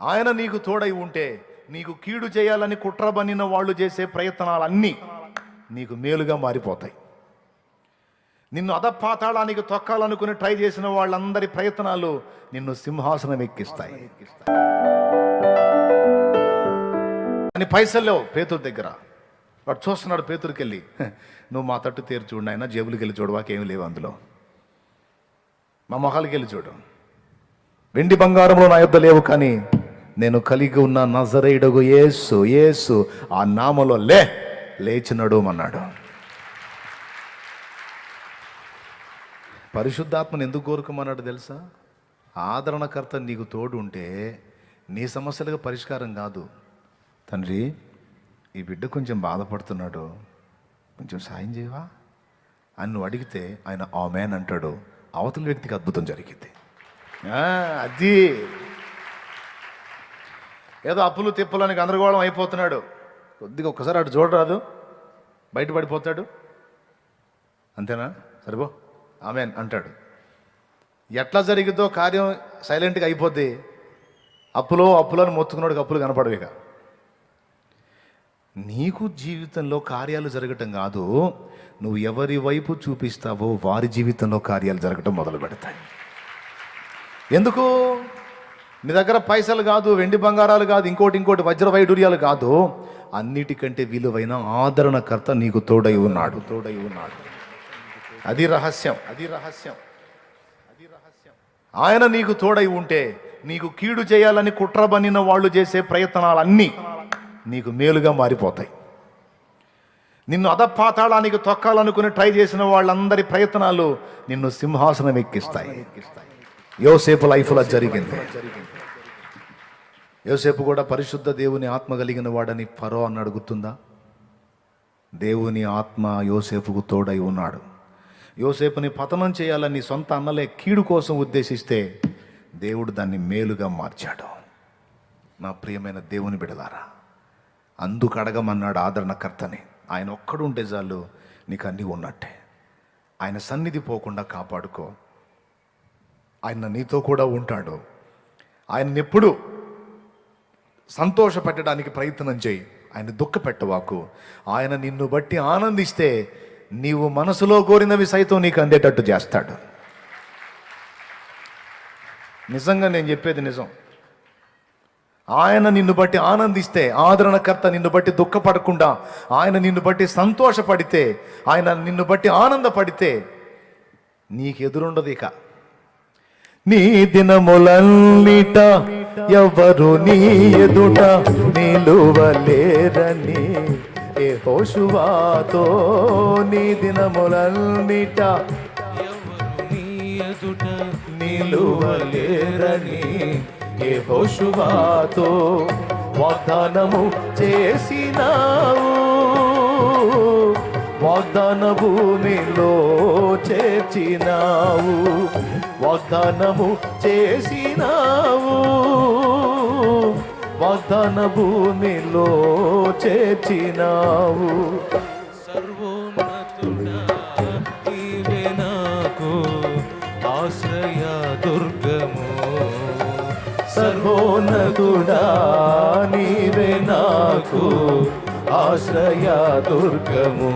ఆయన నీకు తోడై ఉంటే నీకు కీడు చేయాలని కుట్రబనిన వాళ్ళు చేసే ప్రయత్నాలన్నీ నీకు మేలుగా మారిపోతాయి. నిన్ను అధపాతాళానికి తొక్కాలనుకుని ట్రై చేసిన వాళ్ళందరి ప్రయత్నాలు నిన్ను సింహాసనం ఎక్కిస్తాయి. అని పైసలు లేవు పేతురు దగ్గర. వాడు చూస్తున్నాడు పేతురికి వెళ్ళి, నువ్వు మా తట్టు తీరు చూడు ఆయన, జేబులకి వెళ్ళి చూడు, వాకేమి లేవు అందులో, మా మొహాలకి వెళ్ళి చూడు, వెండి బంగారంలో నా యొద్ద లేవు, కానీ నేను కలిగి ఉన్న నజరేయుడగు యేసు, యేసు ఆ నామలో లేచి నడుమన్నాడు. పరిశుద్ధాత్మను ఎందుకు కోరుకోమన్నాడు తెలుసా? ఆదరణకర్త నీకు తోడు ఉంటే నీ సమస్యలకు పరిష్కారం కాదు. తండ్రి, ఈ బిడ్డ కొంచెం బాధపడుతున్నాడు, కొంచెం సాయం చేయవా అని నువ్వు అడిగితే ఆయన ఆమెన్ అంటాడు. అవతల వ్యక్తికి అద్భుతం జరిగింది. అది ఏదో అప్పులు తిప్పులని గందరగోళం అయిపోతున్నాడు, కొద్దిగా ఒక్కసారి అటు చూడరాదు, బయటపడిపోతాడు, అంతేనా, సరిపో ఆమెన్ అంటాడు. ఎట్లా జరిగిద్దో కార్యం సైలెంట్గా అయిపోద్ది. అప్పులను మొత్తుకున్నాడు, అప్పులు కనపడవిక. నీకు జీవితంలో కార్యాలు జరగటం కాదు, నువ్వు ఎవరి వైపు చూపిస్తావో వారి జీవితంలో కార్యాలు జరగటం మొదలు పెడతాయి. ఎందుకు? నీ దగ్గర పైసలు కాదు, వెండి బంగారాలు కాదు, ఇంకోటి వజ్ర వైడూర్యాలు కాదు, అన్నిటికంటే విలువైన ఆదరణకర్త నీకు తోడై ఉన్నాడు. అది రహస్యం. ఆయన నీకు తోడై ఉంటే నీకు కీడు చేయాలని కుట్రబనిన వాళ్ళు చేసే ప్రయత్నాలన్నీ నీకు మేలుగా మారిపోతాయి. నిన్ను అధపాతాళానికి తొక్కాలనుకుని ట్రై చేసిన వాళ్ళందరి ప్రయత్నాలు నిన్ను సింహాసనం ఎక్కిస్తాయి. యోసేపు లైఫ్లో జరిగింది. యోసేపు కూడా పరిశుద్ధ దేవుని ఆత్మ కలిగిన వాడని ఫరో అని అడుగుతుందా? దేవుని ఆత్మ యోసేపుకు తోడై ఉన్నాడు. యోసేపుని పతనం చేయాలని సొంత అన్నలే కీడు కోసం ఉద్దేశిస్తే దేవుడు దాన్ని మేలుగా మార్చాడు. నా ప్రియమైన దేవుని బిడలారా, అందుకు అడగమన్నాడు ఆదరణకర్తని. ఆయన ఒక్కడు ఉంటే చాలు, నీకు అన్నీ ఉన్నట్టే. ఆయన సన్నిధి పోకుండా కాపాడుకో. ఆయన నీతో కూడా ఉంటాడు. ఆయన్ని ఎప్పుడు సంతోషపెట్టడానికి ప్రయత్నం చేయి, ఆయన దుఃఖ పెట్టవాకు. ఆయన నిన్ను బట్టి ఆనందిస్తే నీవు మనసులో కోరినవి సైతం నీకు అందేటట్టు చేస్తాడు. నిజంగా నేను చెప్పేది నిజం. ఆయన నిన్ను బట్టి ఆనందిస్తే, ఆదరణకర్త నిన్ను బట్టి దుఃఖపడకుండా ఆయన నిన్ను బట్టి సంతోషపడితే, ఆయన నిన్ను బట్టి ఆనందపడితే నీకు ఎదురుండదు. ఇక నీ దినములన్నిట ఎవరు నీ ఎదుట నిలువలేరని యెహోషువతో, నీ దినములన్నిట ఎవరు నీ ఎదుట నిలువలేరని యెహోషువతో వాగ్దానము చేసినావు. వాగ్దాన భూమిలో చేర్చినావు, వాగ్దానము చేసినావు, వాగ్దాన భూమిలో చేర్చినావు. సర్వోన్నతుడా నీవే నాకు ఆశ్రయ దుర్గము, సర్వోన్నతుడా నీవే నాకు ఆశ్రయ దుర్గము.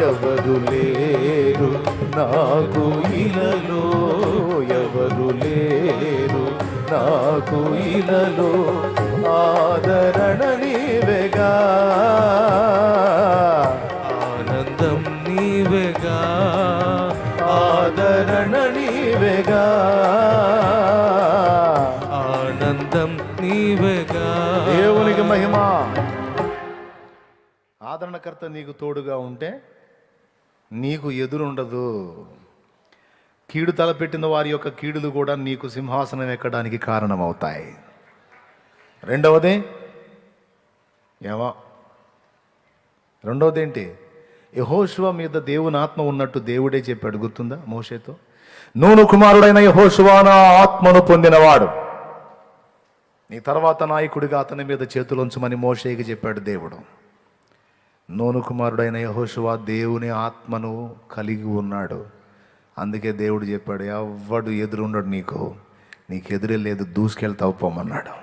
ఎవరు లేరు నాకు ఇలలో, ఎవరు లేరు నాకు ఇలలో, ఆదరణ నీవేగా, ఆనందం నీవేగా, ఆదరణ నీవేగా, ఆనందం నీవేగా. దేవునికి మహిమ. ఆదరణకర్త నీకు తోడుగా ఉంటే నీకు ఎదురుండదు. కీడు తలపెట్టిన వారి యొక్క కీడులు కూడా నీకు సింహాసనం ఎక్కడానికి కారణమవుతాయి. రెండవది ఏంటి? యెహోషువ మీద దేవుని ఆత్మ ఉన్నట్టు దేవుడే చెప్పాడు. గుర్తుందా మోషేతో? నూను కుమారుడైన యెహోషువ నా ఆత్మను పొందినవాడు, నీ తర్వాత నాయకుడిగా అతని మీద చేతులుంచమని మోషేకి చెప్పాడు దేవుడు. నూను కుమారుడైన యెహోషువ దేవుని ఆత్మను కలిగి ఉన్నాడు. అందుకే దేవుడు చెప్పాడు, ఎవ్వడు ఎదురుండడు నీకు, నీకు ఎదురే లేదు, దూసుకెళ్తావు పోమన్నాడు.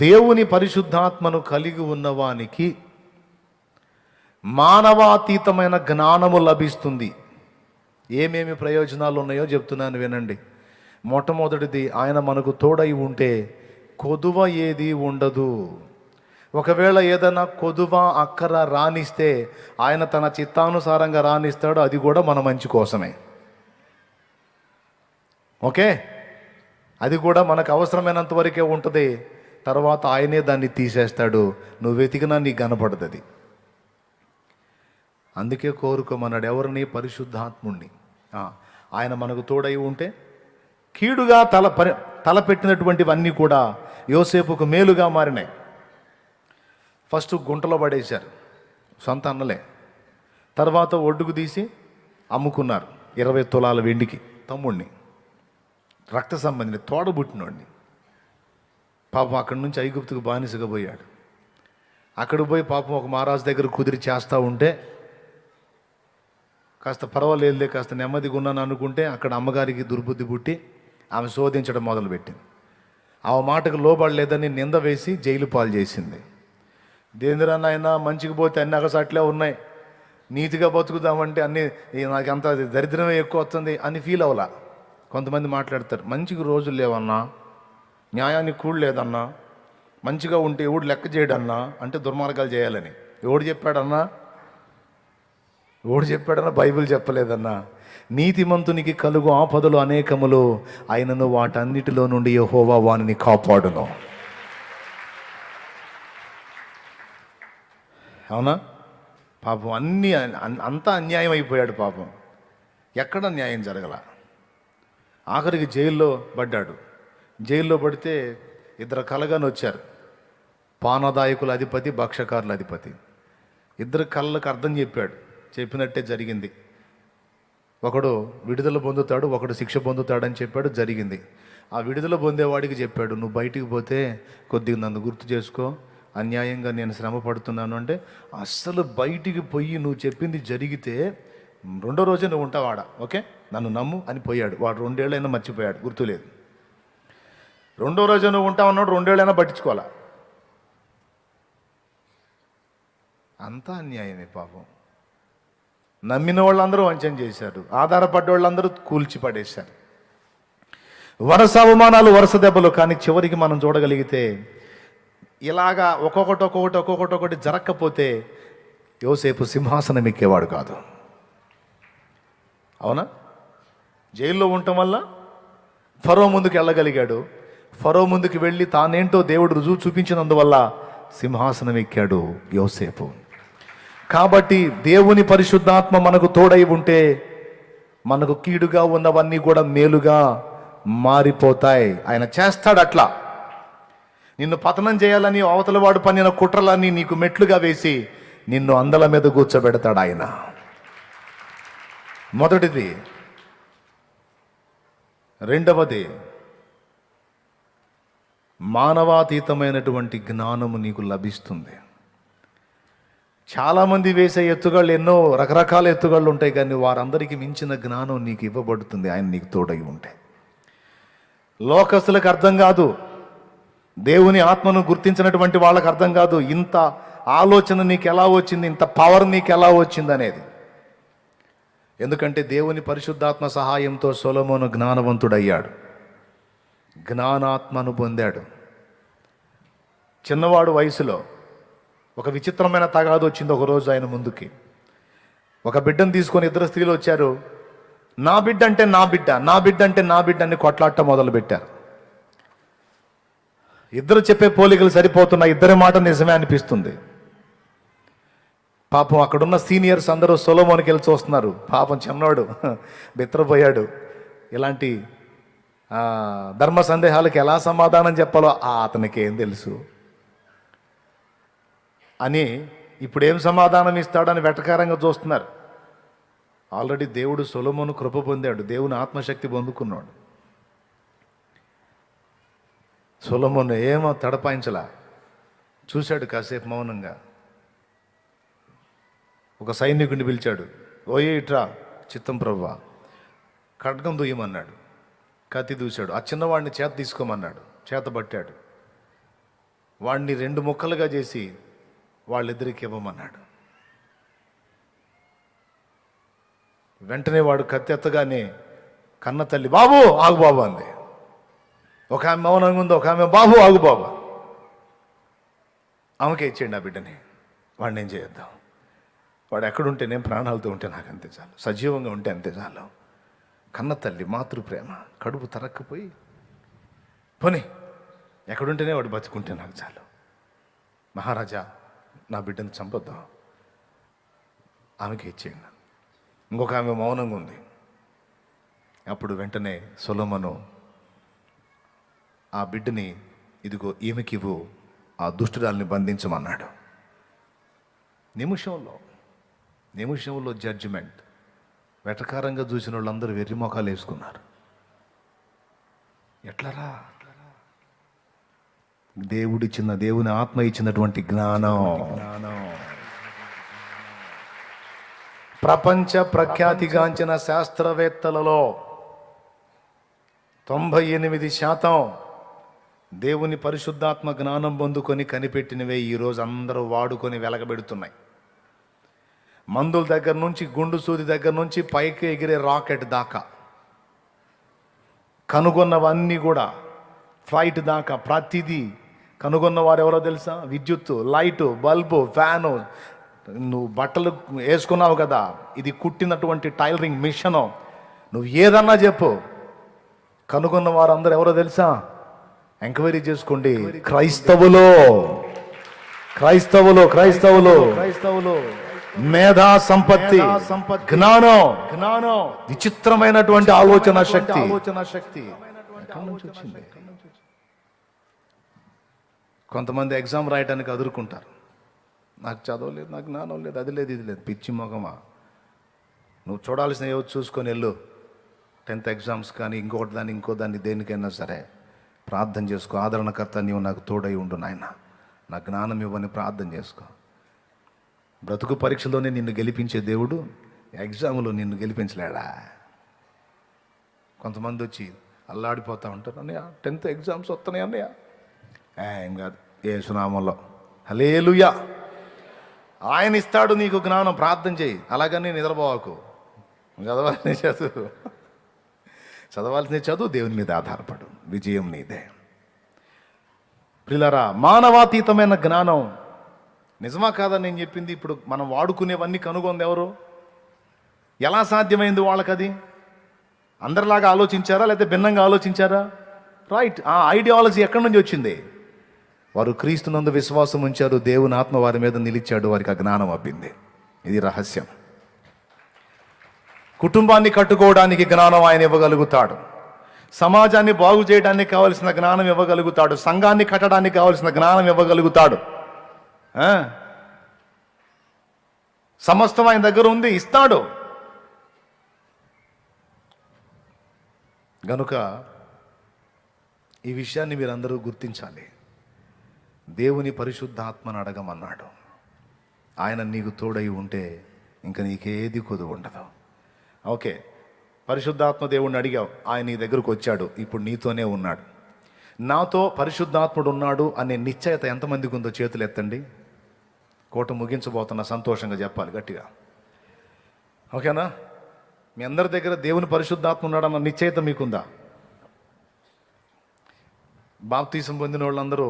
దేవుని పరిశుద్ధాత్మను కలిగి ఉన్నవానికి మానవాతీతమైన జ్ఞానము లభిస్తుంది. ఏమేమి ప్రయోజనాలు ఉన్నాయో చెప్తున్నాను వినండి. మొట్టమొదటిది, ఆయన మనకు తోడై ఉంటే కొదువ ఏది ఉండదు. ఒకవేళ ఏదైనా కొదువ అక్కర రానిస్తే ఆయన తన చిత్తానుసారంగా రానిస్తాడు, అది కూడా మన మంచి కోసమే. ఓకే, అది కూడా మనకు అవసరమైనంత వరకే ఉంటుంది. తర్వాత ఆయనే దాన్ని తీసేస్తాడు. నువ్వు వెతికినా నీకు కనపడుతుంది. అందుకే కోరుకోమన్నాడు ఎవరిని? పరిశుద్ధాత్ముణ్ణి. ఆయన మనకు తోడై ఉంటే కీడుగా తలపెట్టినటువంటివన్నీ కూడా యోసేపుకు మేలుగా మారినాయి. ఫస్ట్ గుంటలో పడేశారు, సొంత అన్నలే. తర్వాత ఒడ్డుకు తీసి అమ్ముకున్నారు 20 తులాల వెండికి తమ్ముడిని, రక్త సంబంధిని, తోడబుట్టినోడిని. పాపం అక్కడి నుంచి ఐగుప్తుకు బానిసగా పోయాడు. అక్కడికి పోయి పాపం ఒక మహారాజు దగ్గర కుదిరి చేస్తూ ఉంటే కాస్త పర్వాలేదులే, కాస్త నెమ్మదిగా ఉన్నాను అనుకుంటే అక్కడ అమ్మగారికి దుర్బుద్ధి పుట్టి ఆమె శోధించడం మొదలుపెట్టింది. ఆ మాటకు లోబడలేదని నింద వేసి జైలు పాలు చేసింది. దేంద్రా నాయన, మంచిగా పోతే అన్ని అగసాట్లే ఉన్నాయి, నీతిగా బతుకుదామంటే అన్నీ నాకు అంత దరిద్రమే ఎక్కువ వస్తుంది అని ఫీల్ అవ్వాల. కొంతమంది మాట్లాడతారు, మంచిగా రోజులు లేవన్నా, న్యాయానికి కూడు లేదన్నా, మంచిగా ఉంటే ఎవడు లెక్క చేయడన్నా, అంటే దుర్మార్గాలు చేయాలని ఎవడు చెప్పాడన్నా? బైబిల్ చెప్పలేదన్నా. నీతిమంతునికి కలుగు ఆపదలు అనేకములు, ఆయనను వాటన్నిటిలో నుండి యెహోవా వానిని కాపాడును. అవునా? పాపం అంతా అన్యాయం అయిపోయాడు. పాపం ఎక్కడ న్యాయం జరగల. ఆఖరికి జైల్లో పడ్డాడు. జైల్లో పడితే 2 కలగాని వచ్చారు, పానదాయకుల అధిపతి, భక్షకారుల అధిపతి. 2 కళ్ళకు అర్థం చెప్పాడు, చెప్పినట్టే జరిగింది. ఒకడు విడుదల పొందుతాడు, ఒకడు శిక్ష పొందుతాడని చెప్పాడు, జరిగింది. ఆ విడుదల పొందేవాడికి చెప్పాడు, నువ్వు బయటికి పోతే కొద్దిగా నన్ను గుర్తు చేసుకో, అన్యాయంగా నేను శ్రమ పడుతున్నాను అంటే, అస్సలు బయటికి పోయి నువ్వు చెప్పింది జరిగితే 2వ రోజే నువ్వు ఉంటావాడ, ఓకే నన్ను నమ్ము అని పోయాడు. వాడు 2 ఏళ్ళైనా మర్చిపోయాడు, గుర్తులేదు. 2వ రోజు నువ్వు ఉంటావు అన్నాడు, 2 ఏళ్ళైనా పట్టించుకోవాలా. అంతా అన్యాయమే. పాపం నమ్మిన వాళ్ళందరూ వంచన చేశారు, ఆధారపడ్డ వాళ్ళందరూ కూల్చి పడేశారు. వరుస అవమానాలు, వరుస దెబ్బలు. కానీ చివరికి మనం చూడగలిగితే ఇలాగా ఒక్కొక్కటి జరగకపోతే యోసేపు సింహాసనం ఎక్కేవాడు కాదు. అవునా? జైల్లో ఉండటం వల్ల ఫరో ముందుకు వెళ్ళగలిగాడు. ఫరో ముందుకు వెళ్ళి తానేంటో దేవుడు రుజువు చూపించినందువల్ల సింహాసనం ఎక్కాడు యోసేపు. కాబట్టి దేవుని పరిశుద్ధాత్మ మనకు తోడై ఉంటే మనకు కీడుగా ఉన్నవన్నీ కూడా మేలుగా మారిపోతాయి. ఆయన చేస్తాడు అట్లా. నిన్ను పతనం చేయాలని అవతల వాడు పన్నిన కుట్రలన్నీ నీకు మెట్లుగా వేసి నిన్ను అందల మీద కూర్చోబెడతాడు ఆయన. మొదటిది. రెండవది, మానవాతీతమైనటువంటి జ్ఞానము నీకు లభిస్తుంది. చాలామంది వేసే ఎత్తుగాళ్ళు ఎన్నో రకరకాల ఎత్తుగాళ్ళు ఉంటాయి, కానీ వారందరికీ మించిన జ్ఞానం నీకు ఇవ్వబడుతుంది ఆయన నీకు తోడై ఉంటే. లోకస్తులకు అర్థం కాదు, దేవుని ఆత్మను గుర్తించినటువంటి వాళ్ళకి అర్థం కాదు ఇంత ఆలోచన నీకు ఎలా వచ్చింది, ఇంత పవర్ నీకు ఎలా వచ్చింది అనేది. ఎందుకంటే దేవుని పరిశుద్ధాత్మ సహాయంతో సొలొమోను జ్ఞానవంతుడయ్యాడు, జ్ఞానాత్మను పొందాడు. చిన్నవాడు వయసులో ఒక విచిత్రమైన తగాదు వచ్చింది ఒకరోజు ఆయన ముందుకి. ఒక బిడ్డను తీసుకొని 2 స్త్రీలు వచ్చారు. నా బిడ్డ అంటే నా బిడ్డ, నా బిడ్డ అంటే నా బిడ్డ అని కొట్లాట మొదలుపెట్టారు. ఇద్దరు చెప్పే పోలికలు సరిపోతున్నా, ఇద్దరి మాట నిజమే అనిపిస్తుంది. పాపం అక్కడున్న సీనియర్స్ అందరూ సొలొమోనుకి వెళ్ళి చూస్తున్నారు. పాపం చిన్నవాడు బెత్తరపోయాడు. ఇలాంటి ధర్మ సందేహాలకు ఎలా సమాధానం చెప్పాలో అతనికి ఏం తెలుసు అని ఇప్పుడు ఏం సమాధానం ఇస్తాడని వెటకారంగా చూస్తున్నారు. ఆల్రెడీ దేవుడు సొలొమోను కృప పొందాడు, దేవుని ఆత్మశక్తి పొందుకున్నాడు. సొలొమోను ఏమో తడపాయించలా, చూశాడు కాసేపు మౌనంగా. ఒక సైనికుడిని పిలిచాడు, ఓయే ఇట్రా. చిత్తం ప్రభువా. ఖడ్గం దూయమన్నాడు, కత్తి దూశాడు. ఆ చిన్నవాడిని చేత తీసుకోమన్నాడు, చేత పట్టాడు. వాడిని 2 ముక్కలుగా చేసి వాళ్ళిద్దరికి ఇవ్వమన్నాడు. వెంటనే వాడు కత్తి ఎత్తగానే కన్న తల్లి బాబు ఆగు బాబు అంది. ఒక ఆమె మౌనంగా ఉంది, ఒక ఆమె బాబు ఆగు బాబు. ఆమెకే ఇచ్చేయండి ఆ బిడ్డని, వాడిని ఏం చేద్దాం. వాడు ఎక్కడుంటే నేను ప్రాణాలతో ఉంటే నాకు అంతే చాలు, సజీవంగా ఉంటే అంతే చాలు. కన్న తల్లి మాతృప్రేమ కడుపు తరక్కపోయి పోనీ ఎక్కడుంటేనే వాడు బతుకుంటే నాకు చాలు. మహారాజా నా బిడ్డను చంపొద్దాం, ఆమెకి ఇచ్చేయండి. ఇంకొక ఆమె మౌనంగా ఉంది. అప్పుడు వెంటనే సొలొమోను ఆ బిడ్డని ఇదిగో ఈమెకివ్వు, ఆ దుష్టురాల్ని బంధించమన్నాడు. నిమిషంలో జడ్జిమెంట్. వెటకారంగా చూసిన వాళ్ళందరూ వెర్రి మొఖాలు వేసుకున్నారు. ఎట్లరా? దేవుని ఆత్మ ఇచ్చినటువంటి జ్ఞానం, ప్రపంచ ప్రఖ్యాతిగాంచిన శాస్త్రవేత్తలలో 98% దేవుని పరిశుద్ధాత్మ జ్ఞానం పొందుకొని కనిపెట్టినవే ఈరోజు అందరూ వాడుకొని వెలగబెడుతున్నాయి. మందుల దగ్గర నుంచి, గుండు సూది దగ్గర నుంచి, పైకి ఎగిరే రాకెట్ దాకా కనుగొన్నవన్నీ కూడా, ఫ్లైట్ దాకా ప్రతిదీ కనుగొన్న వారు ఎవరో తెలుసా? విద్యుత్తు, లైటు, బల్బు, ఫ్యాను. నువ్వు బట్టలు వేసుకున్నావు కదా, ఇది కుట్టినటువంటి టైలరింగ్ మిషను, నువ్వు ఏదన్నా చెప్పు. కనుగొన్న వారు అందరూ ఎవరో తెలుసా? ఎంక్వైరీ చేసుకోండి. క్రైస్తవులు. మేధా సంపత్తి, జ్ఞానం, విచిత్రమైనటువంటి ఆలోచన శక్తి ఎక్కడి నుంచి వచ్చింది? కొంతమంది ఎగ్జామ్ రాయడానికి అదురుకుంటారు. నాకు చదవలేదు, నాకు జ్ఞానం లేదు, అది లేదు, ఇది లేదు. పిచ్చి మొగమా, నువ్వు చూడాల్సిన ఏవో చూసుకొని వెళ్ళు. 10th ఎగ్జామ్స్ కానీ ఇంకో దాన్ని దేనికైనా సరే ప్రార్థన చేసుకో. ఆదరణకర్త నీవు నాకు తోడై ఉండు నాయన, నా జ్ఞానం ఇవ్వని ప్రార్థన చేసుకో. బ్రతుకు పరీక్షలోనే నిన్ను గెలిపించే దేవుడు ఎగ్జామ్లో నిన్ను గెలిపించలేడా? కొంతమంది వచ్చి అల్లాడిపోతూ ఉంటారు. అన్నయ్య 10th ఎగ్జామ్స్ వస్తున్నాయి అన్నయ్య. ఏం కాదు, యేసునామంలో హల్లెలూయా. ఆయన ఇస్తాడు నీకు జ్ఞానం, ప్రార్థన చేయి. అలాగని నిద్రపోవాకు. చదవాల్సిన చదువు దేవుని మీద ఆధారపడు, విజయం నీదే. ప్రియులారా, మానవాతీతమైన జ్ఞానం నిజమా కాదా నేను చెప్పింది? ఇప్పుడు మనం వాడుకునేవన్నీ కనుగొంది ఎవరు? ఎలా సాధ్యమైంది వాళ్ళకది? అందరిలాగా ఆలోచించారా లేకపోతే భిన్నంగా ఆలోచించారా? రైట్. ఆ ఐడియాలజీ ఎక్కడి నుంచి వచ్చింది? వారు క్రీస్తునందు విశ్వాసం ఉంచారు, దేవుని ఆత్మ వారి మీద నిలిచాడు, వారికి ఆ జ్ఞానం అబ్బింది. ఇది రహస్యం. కుటుంబాన్ని కట్టుకోవడానికి జ్ఞానం ఆయన ఇవ్వగలుగుతాడు. సమాజాన్ని బాగు చేయడానికి కావలసిన జ్ఞానం ఇవ్వగలుగుతాడు. సంఘాన్ని కట్టడానికి కావలసిన జ్ఞానం ఇవ్వగలుగుతాడు. సమస్తం ఆయన దగ్గర ఉంది, ఇస్తాడు. గనుక ఈ విషయాన్ని మీరందరూ గుర్తించాలి. దేవుని పరిశుద్ధాత్మను అడగమన్నాడు. ఆయన నీకు తోడై ఉంటే ఇంకా నీకేది కొదువు ఉండదు. ఓకే, పరిశుద్ధాత్మ దేవుణ్ణి అడిగావు, ఆయన నీ దగ్గరకు వచ్చాడు, ఇప్పుడు నీతోనే ఉన్నాడు. నాతో పరిశుద్ధాత్ముడు ఉన్నాడు అనే నిశ్చయత ఎంతమందికి ఉందో చేతులు ఎత్తండి. కోట ముగించబోతున్నా, సంతోషంగా చెప్పాలి గట్టిగా. ఓకేనా? మీ అందరి దగ్గర దేవుని పరిశుద్ధాత్మ ఉన్నాడన్న నిశ్చయత మీకుందా? బాప్తీసం పొందిన వాళ్ళందరూ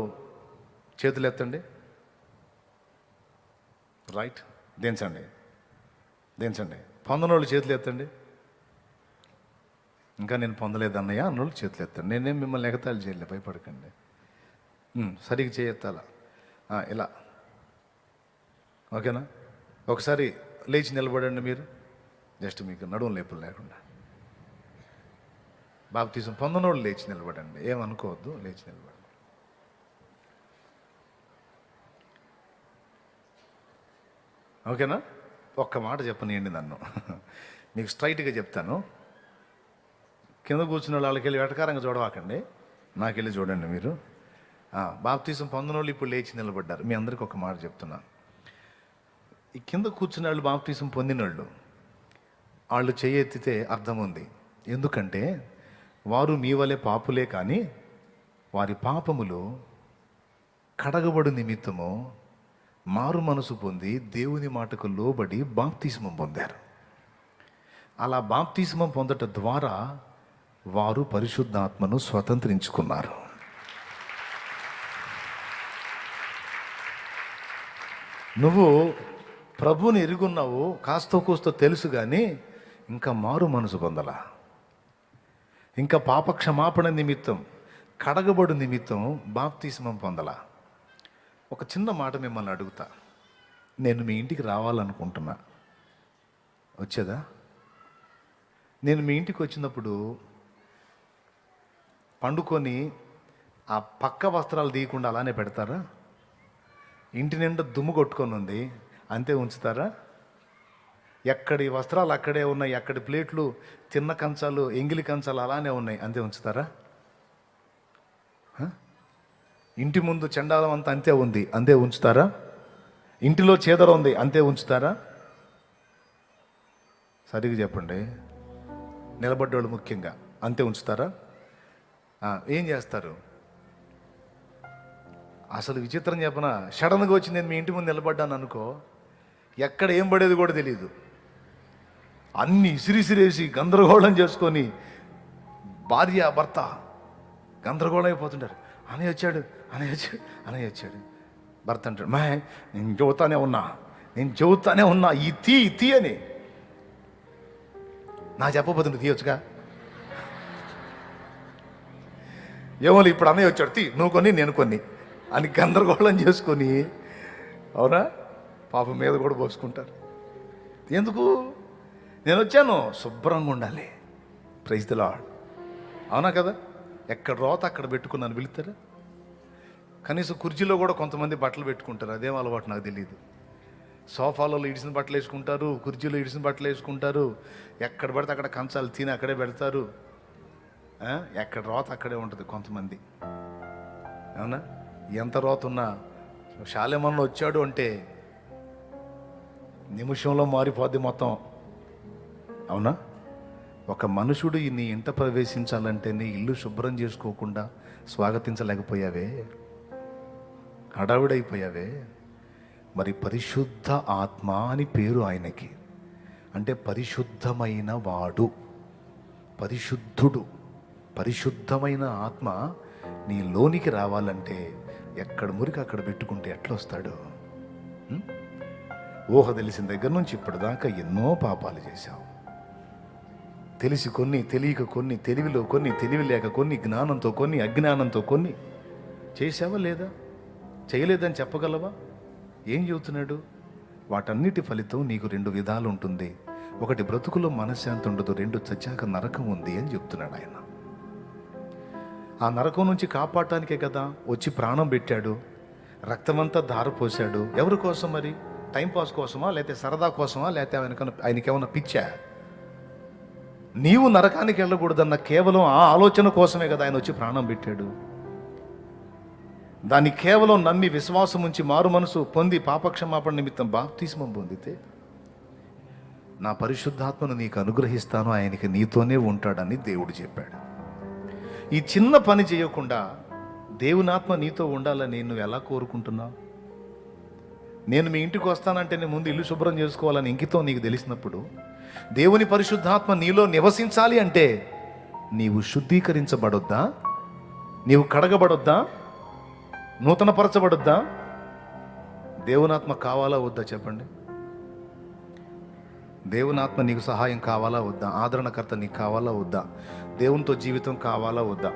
చేతులు ఎత్తండి. రైట్, దించండి. పొందనోళ్ళు చేతులు ఎత్తండి. ఇంకా నేను పొందలేదు అన్నయ్య అన్నోళ్ళు చేతులు ఎత్తండి. నేనేం మిమ్మల్ని ఎగతాళి చేయలే, భయపడకండి. సరిగ్గా చేయెత్తాల ఇలా. ఓకేనా? ఒకసారి లేచి నిలబడండి మీరు, జస్ట్ మీకు నడుము లేపులు లేకుండా. బాప్తీసం పొందనోళ్ళు లేచి నిలబడండి, ఏమనుకోవద్దు, లేచి నిలబడండి. ఓకేనా? ఒక్క మాట చెప్పనియండి నన్ను, మీకు స్ట్రైట్గా చెప్తాను. కింద కూర్చున్న వాళ్ళకి వెళ్ళి వెటకారంగా చూడవాకండి, నాకెళ్ళి చూడండి మీరు. బాప్తీసం పొందిన వాళ్ళు ఇప్పుడు లేచి నిలబడ్డారు. మీ అందరికీ ఒక మాట చెప్తున్నా. ఈ కింద కూర్చున్న వాళ్ళు బాప్తీసం పొందిన వాళ్ళు చెయ్యెత్తితే అర్థం ఉంది. ఎందుకంటే వారు మీ వలె పాపులే కానీ వారి పాపములు కడగబడు నిమిత్తము మారు మనసు పొంది దేవుని మాటకు లోబడి బాప్తిస్మం పొందారు. అలా బాప్తిస్మం పొందట ద్వారా వారు పరిశుద్ధాత్మను స్వతంత్రించుకున్నారు. నువ్వు ప్రభువుని ఎరుగున్నావు, కాస్తో కూస్తో తెలుసు, కానీ ఇంకా మారు మనసు పొందలా, ఇంకా పాప క్షమాపణ నిమిత్తం కడగబడు నిమిత్తం బాప్తిస్మం పొందలా. ఒక చిన్న మాట మిమ్మల్ని అడుగుతా. నేను మీ ఇంటికి రావాలనుకుంటున్నా, వచ్చేదా? నేను మీ ఇంటికి వచ్చినప్పుడు పండుకొని ఆ పక్క వస్త్రాలు తీయకుండా అలానే పెడతారా? ఇంటి నిండా దుమ్ము కొట్టుకొని ఉంది, అంతే ఉంచుతారా? ఎక్కడి వస్త్రాలు అక్కడే ఉన్నాయి, ఎక్కడి ప్లేట్లు, చిన్న కంచాలు, ఎంగిలి కంచాలు అలానే ఉన్నాయి, అంతే ఉంచుతారా? ఇంటి ముందు చెండాలం అంతా అంతే ఉంది, అంతే ఉంచుతారా? ఇంటిలో చేదర ఉంది, అంతే ఉంచుతారా? సరిగ్గా చెప్పండి. నిలబడ్డోళ్ళు ముఖ్యంగా అంతే ఉంచుతారా? ఏం చేస్తారు? అసలు విచిత్రం చెప్పనా, సడన్గా వచ్చి నేను మీ ఇంటి ముందు నిలబడ్డాను అనుకో, ఎక్కడ ఏం పడేది కూడా తెలియదు. అన్నీ ఇసిరిసిరేసి గందరగోళం చేసుకొని భార్య భర్త గందరగోళం అయిపోతుంటారు. అనే వచ్చాడు భర్త అంటాడు, నేను చెబుతానే ఉన్నా ఈ తీ అని. నా చెప్పబోతు నువ్వు తీయొచ్చుగా. ఏమో ఇప్పుడు అన్నయ్య వచ్చాడు, నువ్వు కొన్ని నేను కొన్ని అని గందరగోళం చేసుకొని, అవునా, పాపం మీద కూడా పోసుకుంటారు. ఎందుకు? నేను వచ్చాను, శుభ్రంగా ఉండాలి. Praise the Lord. అవునా కదా? ఎక్కడ రోత అక్కడ పెట్టుకున్నాను వెళుతారా? కనీసం కుర్చీలో కూడా కొంతమంది బట్టలు పెట్టుకుంటారు, అదేం అలవాటు నాకు తెలియదు. సోఫాలలో ఇడిసిన బట్టలు వేసుకుంటారు, కుర్చీలో ఇడిసిన బట్టలు వేసుకుంటారు, ఎక్కడ పడితే అక్కడ కంచాలు తిని అక్కడే పెడతారు. ఎక్కడ రోత అక్కడే ఉంటుంది కొంతమంది. అవునా? ఎంత రోత ఉన్నా శాలేమన్లో వచ్చాడు అంటే నిమిషంలో మారిపోద్ది మొత్తం. అవునా? ఒక మనుషుడు నీ ఇంట ప్రవేశించాలంటే నీ ఇల్లు శుభ్రం చేసుకోకుండా స్వాగతించలేకపోయావే, హడావిడైపోయావే. మరి పరిశుద్ధ ఆత్మ అని పేరు ఆయనకి. అంటే పరిశుద్ధమైన వాడు, పరిశుద్ధుడు. పరిశుద్ధమైన ఆత్మ నీ లోనికి రావాలంటే ఎక్కడ మురికి అక్కడ పెట్టుకుంటే ఎట్లా వస్తాడు? ఊహ తెలిసిన దగ్గర నుంచి ఇప్పటిదాకా ఎన్నో పాపాలు చేశావు. తెలిసి కొన్ని, తెలియక కొన్ని, తెలివిలో కొన్ని, తెలివి లేక కొన్ని, జ్ఞానంతో కొన్ని, అజ్ఞానంతో కొన్ని చేశావా లేదా? చేయలేదని చెప్పగలవా? ఏం చెబుతున్నాడు? వాటన్నిటి ఫలితం నీకు 2 విధాలు ఉంటుంది. ఒకటి బ్రతుకులో మనశ్శాంతి ఉండదు, 2 చచ్చాక నరకం ఉంది అని చెప్తున్నాడు ఆయన. ఆ నరకం నుంచి కాపాడటానికే కదా వచ్చి ప్రాణం పెట్టాడు, రక్తమంతా ధారపోసాడు. ఎవరి కోసం మరి? టైంపాస్ కోసమా, లేకపోతే సరదా కోసమా, లేకపోతే ఆయనకేమన్నా పిచ్చా? నీవు నరకానికి వెళ్ళకూడదన్న కేవలం ఆ ఆలోచన కోసమే కదా ఆయన వచ్చి ప్రాణం పెట్టాడు. దాన్ని కేవలం నమ్మి విశ్వాసం ఉంచి మారు మనసు పొంది పాపక్షమాపణ నిమిత్తం బాప్తిస్మం పొందితే నా పరిశుద్ధాత్మను నీకు అనుగ్రహిస్తాను, ఆయనకి నీతోనే ఉంటాడని దేవుడు చెప్పాడు. ఈ చిన్న పని చేయకుండా దేవునాత్మ నీతో ఉండాలని నువ్వు ఎలా కోరుకుంటున్నావు? నేను మీ ఇంటికి వస్తానంటే నేను ముందు ఇల్లు శుభ్రం చేసుకోవాలని ఇంకితో నీకు తెలిసినప్పుడు, దేవుని పరిశుద్ధాత్మ నీలో నివసించాలి అంటే నీవు శుద్ధీకరించబడొద్దా? నీవు కడగబడొద్దా? నూతనపరచబడొద్దా? దేవునాత్మ కావాలా వద్దా చెప్పండి? దేవునాత్మ నీకు సహాయం కావాలా వద్దా? ఆదరణకర్త నీకు కావాలా వద్దా? దేవునితో జీవితం కావాలా వద్దా?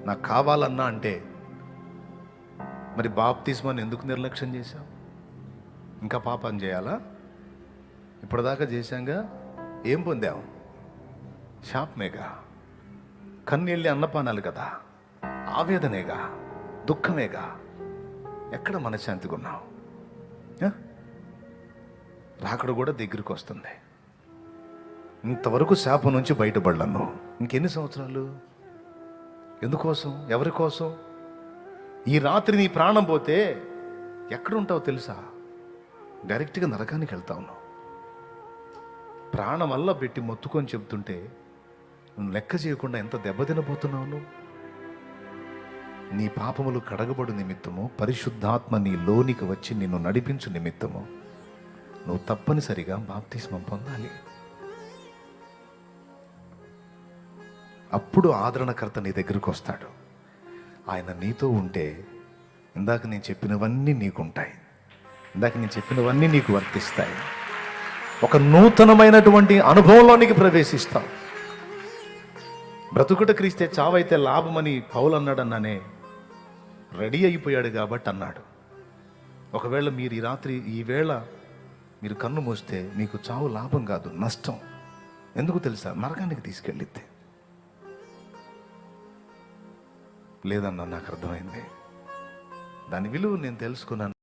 నాకు కావాలన్నా అంటే మరి బాప్తిస్మాన్ని ఎందుకు నిర్లక్ష్యం చేశావు? ఇంకా పాపం చేయాలా? ఇప్పటిదాకా చేశాంగా. ఏం పొందావు? శాపమేగా, కన్నీళ్ళి అన్నపానాలు కదా, ఆవేదనేగా, దుఃఖమేగా. ఎక్కడ మనశ్శాంతిగా ఉన్నావు? రాకడ కూడా దగ్గరికి వస్తుంది. ఇంతవరకు శాపం నుంచి బయటపడలను. ఇంకెన్ని సంవత్సరాలు? ఎందుకోసం? ఎవరి కోసం? ఈ రాత్రి నీ ప్రాణం పోతే ఎక్కడ ఉంటావు తెలుసా? డైరెక్ట్గా నరకానికి వెళ్తా ఉన్నావు. ప్రాణం వల్ల పెట్టి మొత్తుకొని చెప్తుంటే నువ్వు లెక్క చేయకుండా ఎంత దెబ్బతినబోతున్నావు నువ్వు. నీ పాపములు కడగబడు నిమిత్తము, పరిశుద్ధాత్మ నీ లోనికి వచ్చి నిన్ను నడిపించు నిమిత్తము నువ్వు తప్పనిసరిగా బాప్తిస్మం పొందాలి. అప్పుడు ఆదరణకర్త నీ దగ్గరికి వస్తాడు. ఆయన నీతో ఉంటే ఇందాక నేను చెప్పినవన్నీ నీకుంటాయి, ఇందాక నేను చెప్పినవన్నీ నీకు వర్తిస్తాయి. ఒక నూతనమైనటువంటి అనుభవంలోనికి ప్రవేశిస్తావు. బ్రతుకుట క్రీస్తే చావైతే లాభమని పౌలు అన్నాడన్నానే, రెడీ అయిపోయాడు కాబట్టి అన్నాడు. ఒకవేళ మీరు ఈ రాత్రి ఈవేళ మీరు కన్ను మూస్తే మీకు చావు లాభం కాదు, నష్టం. ఎందుకు తెలుసా? నరకానికి తీసుకెళ్ళిద్ది. లేదన్నా నాకు అర్థమైంది, దాని విలువ నేను తెలుసుకున్నాను.